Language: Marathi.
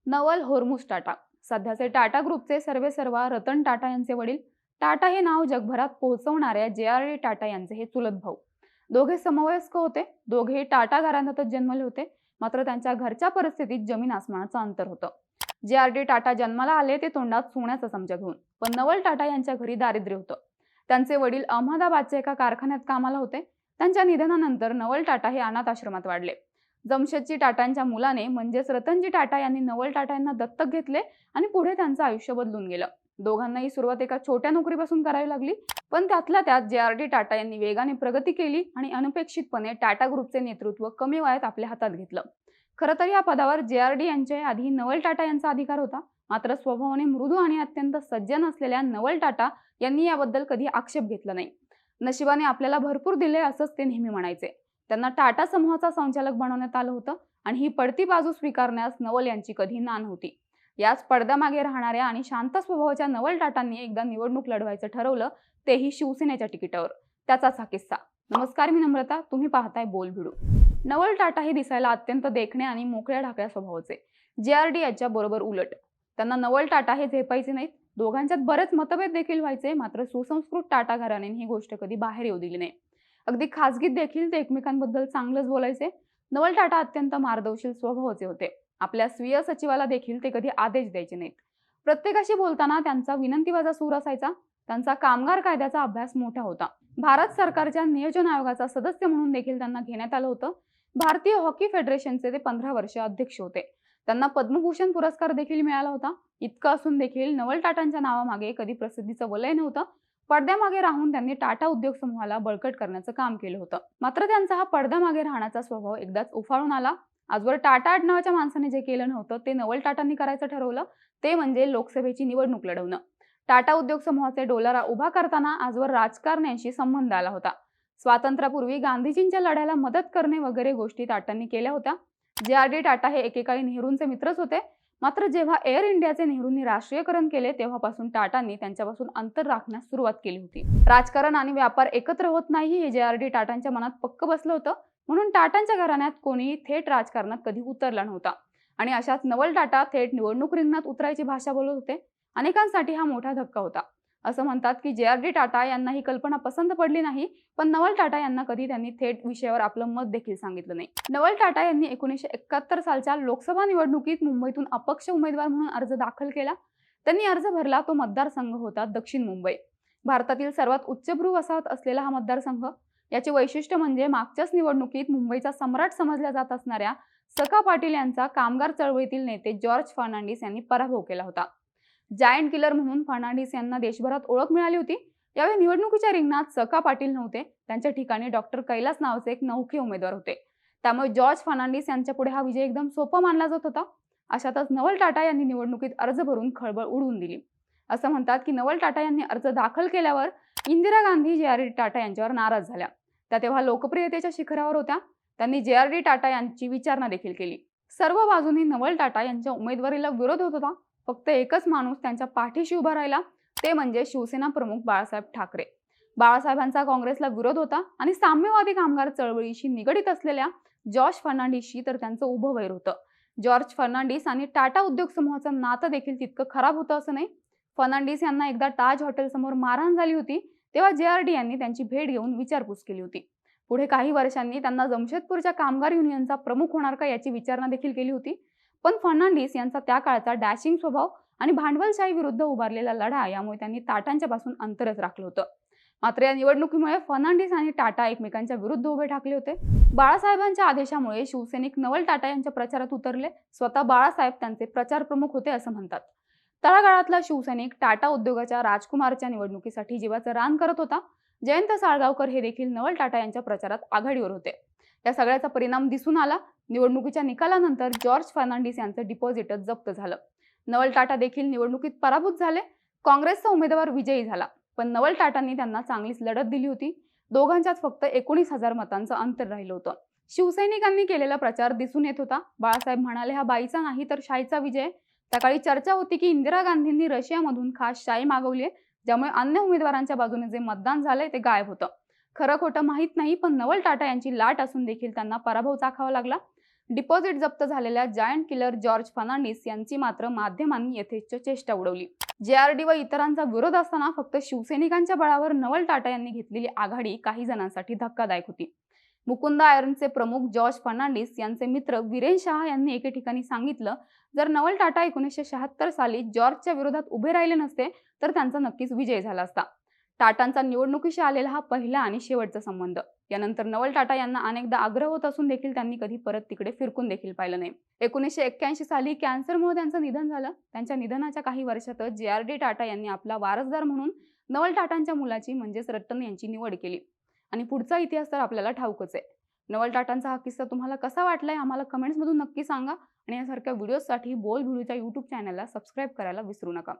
नवल होर्मुस टाटा सध्याचे टाटा ग्रुपचे सर्वेसर्वा रतन टाटा यांचे वडील. टाटा हे नाव जगभरात पोहोचवणाऱ्या JRD टाटा यांचे हे चुलत भाऊ. दोघे समवयस्क होते. दोघेही टाटा घराण्यातच जन्मले होते. मात्र त्यांच्या घरच्या परिस्थितीत जमीन आसमानाचं अंतर होतं. JRD टाटा जन्माला आले ते तोंडात सोन्याचा चमचा घेऊन, पण नवल टाटा यांच्या घरी दारिद्र्य होतं. त्यांचे वडील अहमदाबादच्या एका कारखान्यात कामाला होते. त्यांच्या निधनानंतर नवल टाटा हे अनाथ आश्रमात वाढले. जमशेदजी टाटांच्या मुलाने म्हणजेच रतनजी टाटा यांनी नवल टाटा यांना दत्तक घेतले आणि पुढे त्यांचं आयुष्य बदलून गेलं. दोघांनाही सुरुवात एका छोट्या नोकरीपासून करावी लागली, पण त्यातल्या त्यात JRD टाटा यांनी वेगाने प्रगती केली आणि अनपेक्षितपणे टाटा ग्रुपचे नेतृत्व कमी वयात आपल्या हातात घेतलं. खरं तर या पदावर JRD यांच्या आधी नवल टाटा यांचा अधिकार होता. मात्र स्वभावाने मृदू आणि अत्यंत सज्जन असलेल्या नवल टाटा यांनी याबद्दल कधी आक्षेप घेतला नाही. नशिबाने आपल्याला भरपूर दिले असंच ते नेहमी म्हणायचे. त्यांना टाटा समूहाचा संचालक बनवण्यात आलं होतं आणि ही पडती बाजू स्वीकारण्यास नवल यांची कधी ना नव्हती. याच पडद्यामागे राहणाऱ्या आणि शांत स्वभावाच्या नवल टाटांनी एकदा निवडणूक लढवायचं ठरवलं, तेही शिवसेनेच्या तिकिटावर. त्याचाच हा किस्सा. नमस्कार, मी नम्रता. तुम्ही पाहताय बोल भिडू. नवल टाटा हे दिसायला अत्यंत देखणे आणि मोकळ्या ढाकळ्या स्वभावाचे. JRD यांच्या बरोबर उलट. त्यांना नवल टाटा हे झेपायचे नाहीत. दोघांच्यात बरेच मतभेद देखील व्हायचे. मात्र सुसंस्कृत टाटा घराण्याने ही गोष्ट कधी बाहेर येऊ दिली नाही. अगदी खासगीत देखील ते एकमेकांबद्दल चांगलंच बोलायचे. नवल टाटा अत्यंत मार्गदर्शक स्वभावाचे होते. आपल्या स्वीय सचिवाला देखील ते कधी आदेश द्यायचे नाहीत. प्रत्येकाशी बोलताना त्यांचा विनंतीवजा सूर असायचा. त्यांचा कामगार कायद्याचा अभ्यास मोठा होता. भारत सरकारच्या नियोजन आयोगाचा सदस्य म्हणून देखील त्यांना घेण्यात आलं होतं. भारतीय हॉकी फेडरेशनचे ते 15 वर्ष अध्यक्ष होते. त्यांना पद्मभूषण पुरस्कार देखील मिळाला होता. इतकं असून देखील नवल टाटांच्या नावामागे कधी प्रसिद्धीचं वलय नव्हतं. पडद्यामागे राहून त्यांनी टाटा उद्योग समूहाला बळकट करण्याचं काम केलं होतं. मात्र त्यांचा हा पडद्यामागे राहण्याचा स्वभाव एकदाच उफाळून आला. आजवर टाटा आडनावाच्या माणसाने जे केलं नव्हतं ते नवल टाटांनी करायचं ठरवलं. ते म्हणजे लोकसभेची निवडणूक लढवणं. टाटा उद्योग समूहाचे डोलारा उभा करताना आजवर राजकारण्यांशी संबंध आला होता. स्वातंत्र्यापूर्वी गांधीजींच्या लढ्याला मदत करणे वगैरे गोष्टी टाटांनी केल्या होत्या. JRD टाटा हे एकेकाळी नेहरूंचे मित्रच होते. मात्र जेव्हा एअर इंडियाचे नेहरूंनी राष्ट्रीयकरण केले तेव्हापासून टाटांनी त्यांच्यापासून अंतर राखण्यास सुरुवात केली होती. राजकारण आणि व्यापार एकत्र होत नाही हे JRD टाटांच्या मनात पक्क बसलं होतं. म्हणून टाटांच्या घराण्यात कोणीही थेट राजकारणात कधी उतरला नव्हता. आणि अशात नवल टाटा थेट निवडणूक रिंगणात उतरायची भाषा बोलत होते. अनेकांसाठी हा मोठा धक्का होता. असं म्हणतात की JRD टाटा यांना ही कल्पना पसंत पडली नाही, पण नवल टाटा यांना कधी त्यांनी थेट विषयावर आपलं मत देखील सांगितलं नाही. नवल टाटा यांनी 1971 सालच्या लोकसभा निवडणुकीत मुंबईतून अपक्ष उमेदवार म्हणून अर्ज दाखल केला. त्यांनी अर्ज भरला. तो मतदारसंघ होता दक्षिण मुंबई. भारतातील सर्वात उच्चभ्रू वसाहत असलेला हा मतदारसंघ. याचे वैशिष्ट्य म्हणजे मागच्याच निवडणुकीत मुंबईचा सम्राट समजल्या जात असणाऱ्या सखा पाटील यांचा कामगार चळवळीतील नेते जॉर्ज फर्नांडिस यांनी पराभव केला होता. जायंट किलर म्हणून फर्नांडिस यांना देशभरात ओळख मिळाली होती. यावेळी निवडणुकीच्या रिंगणात सखा पाटील नव्हते. त्यांच्या ठिकाणी डॉक्टर कैलास नावाचे एक नौखे उमेदवार होते. त्यामुळे जॉर्ज फर्नांडिस यांच्या पुढे हा विजय एकदम सोपा मानला जात होता. अशातच नवल टाटा यांनी निवडणुकीत अर्ज भरून खळबळ उडवून दिली. असं म्हणतात की नवल टाटा यांनी अर्ज दाखल केल्यावर इंदिरा गांधी JRD टाटा यांच्यावर नाराज झाल्या. त्या तेव्हा लोकप्रियतेच्या शिखरावर होत्या. त्यांनी JRD टाटा यांची विचारणा देखील केली. सर्व बाजूंनी नवल टाटा यांच्या उमेदवारीला विरोध होत होता. फक्त एकच माणूस त्यांच्या पाठीशी उभा राहिला, ते म्हणजे शिवसेना प्रमुख बाळासाहेब ठाकरे. बाळासाहेबांचा काँग्रेसला विरोध होता आणि साम्यवादी कामगार चळवळीशी निगडीत असलेल्या जॉर्ज फर्नांडिसशी तर त्यांचं उभं वैर होतं. जॉर्ज फर्नांडिस आणि टाटा उद्योग समूहाचं नातं देखील तितकं खराब होतं असं नाही. फर्नांडिस यांना एकदा ताज हॉटेलसमोर मारहाण झाली होती. तेव्हा JRD यांनी त्यांची भेट घेऊन विचारपूस केली होती. पुढे काही वर्षांनी त्यांना जमशेदपूरच्या कामगार युनियनचा प्रमुख होणार का याची विचारणा देखील केली होती. पण फर्नांडिस यांचा त्या काळचा डॅशिंग स्वभाव आणि भांडवलशाही विरुद्ध उभारलेला लढा यामुळे त्यांनी टाटांच्या पासून अंतरच राखलं होतं. मात्र या निवडणुकीमुळे फर्नांडिस आणि टाटा एकमेकांच्या विरुद्ध उभे ठाकले होते. बाळासाहेबांच्या आदेशामुळे शिवसैनिक नवल टाटा यांच्या प्रचारात उतरले. स्वतः बाळासाहेब त्यांचे प्रचार प्रमुख होते असं म्हणतात. तळागाळातला शिवसैनिक टाटा उद्योगाच्या राजकुमारच्या निवडणुकीसाठी जीवाचं रान करत होता. जयंत साळगावकर हे देखील नवल टाटा यांच्या प्रचारात आघाडीवर होते. या सगळ्याचा परिणाम दिसून आला. निवडणुकीच्या निकालानंतर जॉर्ज फर्नांडिस यांचं डिपॉझिटच जप्त झालं. नवल टाटा देखील निवडणुकीत पराभूत झाले. काँग्रेसचा उमेदवार विजयी झाला, पण नवल टाटांनी त्यांना चांगलीच लढत दिली होती. दोघांच्यात फक्त 19,000 मतांचं अंतर राहिलं होतं. शिवसैनिकांनी केलेला प्रचार दिसून येत होता. बाळासाहेब म्हणाले, हा बाईचा नाही तर शाईचा विजय. त्याकाळी चर्चा होती की इंदिरा गांधींनी रशियामधून खास शाई मागवली आहे, ज्यामुळे अन्य उमेदवारांच्या बाजूने जे मतदान झालंय ते गायब होतं. खरं खोटं माहीत नाही, पण नवल टाटा यांची लाट असून देखील त्यांना पराभव चाखावा लागला. डिपॉझिट जप्त झालेल्या जायंट किलर जॉर्ज फर्नांडिस यांची मात्र माध्यमांनी यथेच्छ चेष्टा उडवली. JRD व इतरांचा विरोध असताना फक्त शिवसैनिकांच्या बळावर नवल टाटा यांनी घेतलेली आघाडी काही जणांसाठी धक्कादायक होती. मुकुंदा आयर्नचे प्रमुख जॉर्ज फर्नांडिस यांचे मित्र वीरेन शाह यांनी एके ठिकाणी सांगितलं, जर नवल टाटा 1976 साली जॉर्जच्या विरोधात उभे राहिले नसते तर त्यांचा नक्कीच विजय झाला असता. टाटांचा निवडणुकीशी आलेला हा पहिला आणि शेवटचा संबंध. यानंतर नवल टाटा यांना अनेकदा आग्रह होत असून देखील त्यांनी कधी परत तिकडे फिरकून देखील पाहिलं नाही. 1981 साली कॅन्सरमुळे त्यांचं निधन झालं. त्यांच्या निधनाच्या काही वर्षातच JRD टाटा यांनी आपला वारसदार म्हणून नवल टाटांच्या मुलाची म्हणजेच रतन यांची निवड केली. आणि पुढचा इतिहास तर आपल्याला ठाऊकच आहे. नवल टाटांचा हा किस्सा तुम्हाला कसा वाटलाय आम्हाला कमेंट्समधून नक्की सांगा आणि यासारख्या व्हिडिओजसाठी बोल भिडूच्या YouTube चॅनलला सबस्क्राईब करायला विसरू नका.